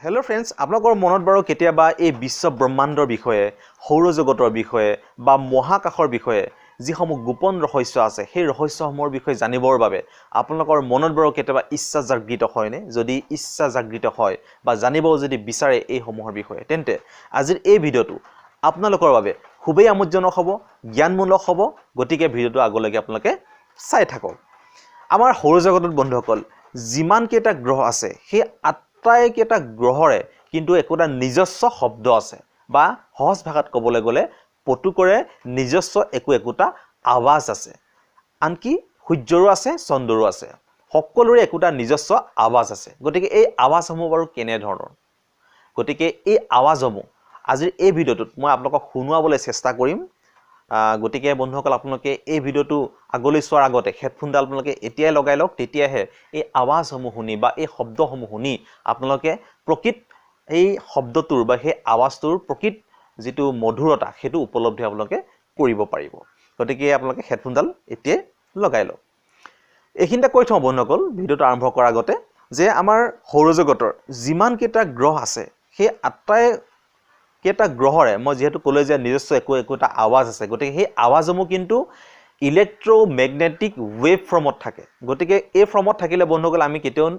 Hello' friends, আপোনালোকৰ মনত বাৰু কেতিয়াবা এই বিশ্ব ব্ৰহ্মাণ্ডৰ বিষয়ে, সৌৰজগতৰ বিষয়ে বা মহাকাশৰ বিষয়ে যিসমূহ গোপন ৰহস্য আছে, সেই ৰহস্যসমূহৰ বিষয়ে জানিবৰ বাবে আপোনালোকৰ মনত বাৰু কেতিয়াবা ইচ্ছা জাগৃত হয়নে? যদি ইচ্ছা জাগৃত হয় বা জানিব যদি বিচাৰে এইসমূহৰ বিষয়ে, তেন্তে আজিৰ এই ভিডিঅ'টো আপোনালোকৰ বাবে খুবেই আমোদজনক হ'ব, জ্ঞানমূলক হ'ব। গতিকে ভিডিঅ'টো আগলৈকে আপোনালোকে চাই থাকক। আমাৰ সৌৰজগতত বন্ধুসকল যিমানকেইটা গ্ৰহ আছে, সেই আটাইকেইটা গ্ৰহৰে কিন্তু একোটা নিজস্ব শব্দ আছে, বা সহজ ভাষাত ক'বলৈ গ'লে প্ৰত্যেকৰে নিজস্ব একোটা আৱাজ আছে। আনকি সূৰ্যৰো আছে, চন্দ্ৰৰো আছে, সকলোৰে একোটা নিজস্ব আৱাজ আছে। গতিকে এই আৱাজসমূহ বাৰু কেনেধৰণৰ? গতিকে এই আৱাজসমূহ আজিৰ এই ভিডিঅ'টোত মই আপোনালোকক শুনোৱাবলৈ চেষ্টা কৰিম। গতিকে বন্ধুসকল, আপোনালোকে এই ভিডিঅ'টো আগলৈ চোৱাৰ আগতে হেডফোনডাল আপোনালোকে এতিয়াই লগাই লওক, তেতিয়াহে এই আৱাজসমূহ শুনি বা এই শব্দসমূহ শুনি আপোনালোকে প্ৰকৃত এই শব্দটোৰ বা সেই আৱাজটোৰ প্ৰকৃত যিটো মধুৰতা সেইটো উপলব্ধি আপোনালোকে কৰিব পাৰিব। গতিকে আপোনালোকে হেডফোনডাল এতিয়াই লগাই লওক। এইখিনিতে কৈ থওঁ বন্ধুসকল, ভিডিঅ'টো আৰম্ভ কৰাৰ আগতে, যে আমাৰ সৌৰজগতৰ যিমানকেইটা গ্ৰহ আছে, সেই আটাইকেইটা গ্ৰহৰে মই যিহেতু ক'লো যে নিজস্ব একোটা আৱাজ আছে। গতিকে সেই আৱাজসমূহ কিন্তু ইলেক্ট্ৰমেগনেটিক ৱেভ ফৰ্মত থাকে। গতিকে এই ফৰ্মত থাকিলে বন্ধুসকল আমি কেতিয়াও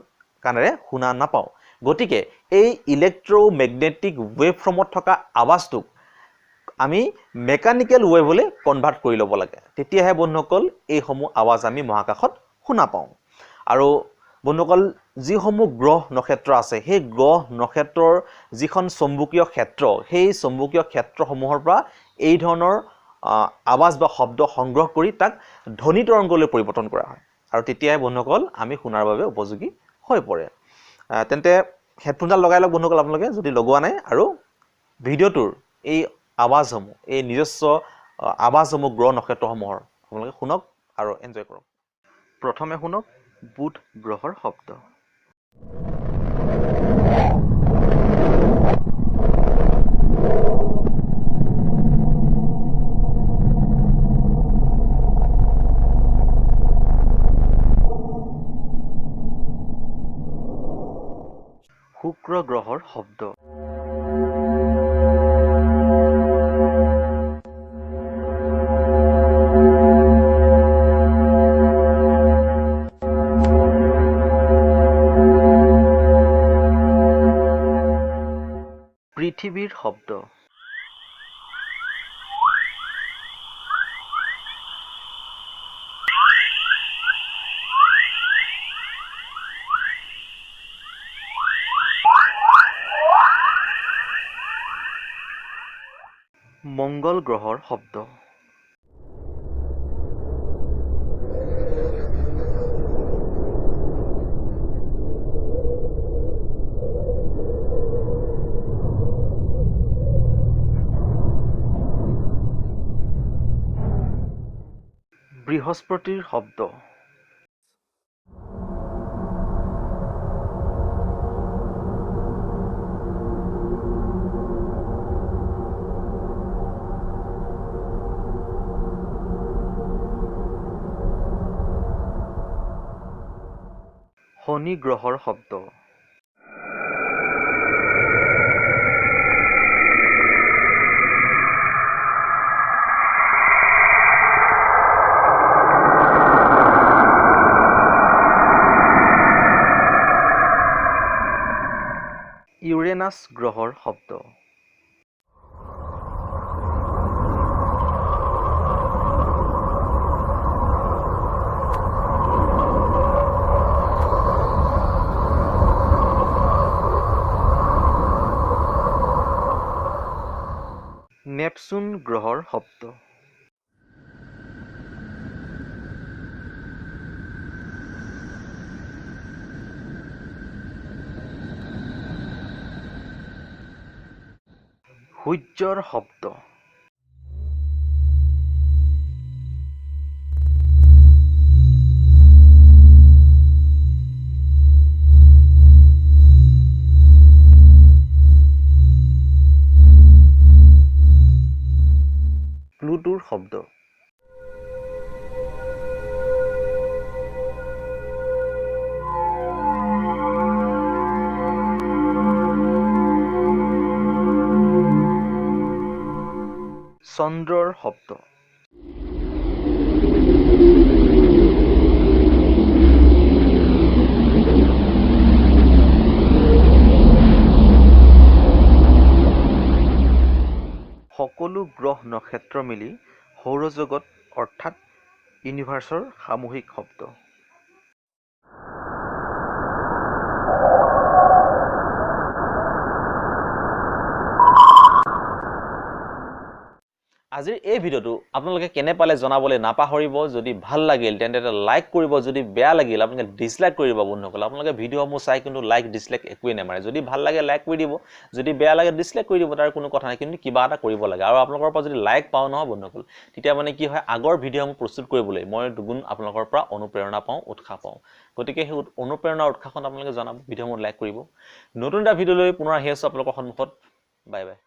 কাণেৰে শুনা নাপাওঁ। গতিকে এই ইলেক্ট্ৰমেগনেটিক ৱেভ ফৰ্মত থকা আৱাজটোক আমি মেকানিকেল ৱেভলৈ কনভাৰ্ট কৰি ল'ব লাগে। তেতিয়াহে বন্ধুসকল এইসমূহ আৱাজ আমি মহাকাশত শুনা পাওঁ। আৰু বন্ধুসকল, যিসমূহ গ্ৰহ নক্ষত্ৰ আছে, সেই গ্ৰহ নক্ষত্ৰৰ যিখন চুম্বকীয় ক্ষেত্ৰ, সেই চুম্বকীয় ক্ষেত্ৰসমূহৰ পৰা এই ধৰণৰ আৱাজ বা শব্দ সংগ্ৰহ কৰি তাক ধ্বনি তৰংগলৈ পৰিৱৰ্তন কৰা হয়। আৰু তেতিয়াই বন্ধুসকল আমি শুনাৰ বাবে উপযোগী হৈ পৰে। তেন্তে হেডফোনডাল লগাই লওক বন্ধুসকল আপোনালোকে, যদি লগোৱা নাই, আৰু ভিডিঅ'টোৰ এই আৱাজসমূহ, এই নিজস্ব আৱাজসমূহ গ্ৰহ নক্ষত্ৰসমূহৰ আপোনালোকে শুনক আৰু এনজয় কৰক। প্ৰথমে শুনক বুধ গ্ৰহৰ শব্দ। শুক্ৰ গ্ৰহৰ শব্দ। পৃথিৱীৰ শব্দ। মংগল গ্ৰহৰ শব্দ। বৃহস্পতিৰ শব্দ। শনি গ্ৰহৰ শব্দ। ইউৰেনাছ গ্ৰহৰ শব্দ। নেপচুন গ্ৰহৰ শব্দ। সূৰ্যৰ শব্দ। প্লুটোৰ শব্দ। চন্দ্ৰৰ শব্দ। সকলো গ্ৰহ নক্ষত্ৰ মিলি সৌৰজগত অৰ্থাৎ ইউনিভাৰ্চৰ সামূহিক শব্দ। আজিৰ এই ভিডিঅ'টো আপোনালোকে কেনে পালে জনাবলৈ নাপাহৰিব। যদি ভাল লাগিল তেন্তে এটা লাইক কৰিব, যদি বেয়া লাগিল আপোনালোকে ডিছলাইক কৰিব। বন্ধুসকল আপোনালোকে ভিডিঅ'সমূহ চাই কিন্তু লাইক ডিছলাইক একোৱেই নামাৰে। যদি ভাল লাগে লাইক কৰি দিব, যদি বেয়া লাগে ডিছলাইক কৰি দিব, তাৰ কোনো কথা নাই, কিন্তু কিবা এটা কৰিব লাগে। আৰু আপোনালোকৰ পৰা যদি লাইক পাওঁ নহয় বন্ধুসকল, তেতিয়া মানে কি হয়, আগৰ ভিডিঅ'সমূহ প্ৰস্তুত কৰিবলৈ মই দুগুণ আপোনালোকৰ পৰা অনুপ্ৰেৰণা পাওঁ, উৎসাহ পাওঁ। গতিকে সেই অনুপ্ৰেৰণা উৎসাহখন আপোনালোকে জনাব, ভিডিঅ'সমূহ লাইক কৰিব। নতুন এটা ভিডিঅ'লৈ পুনৰ আহি আছোঁ আপোনালোকৰ সন্মুখত। Bye bye.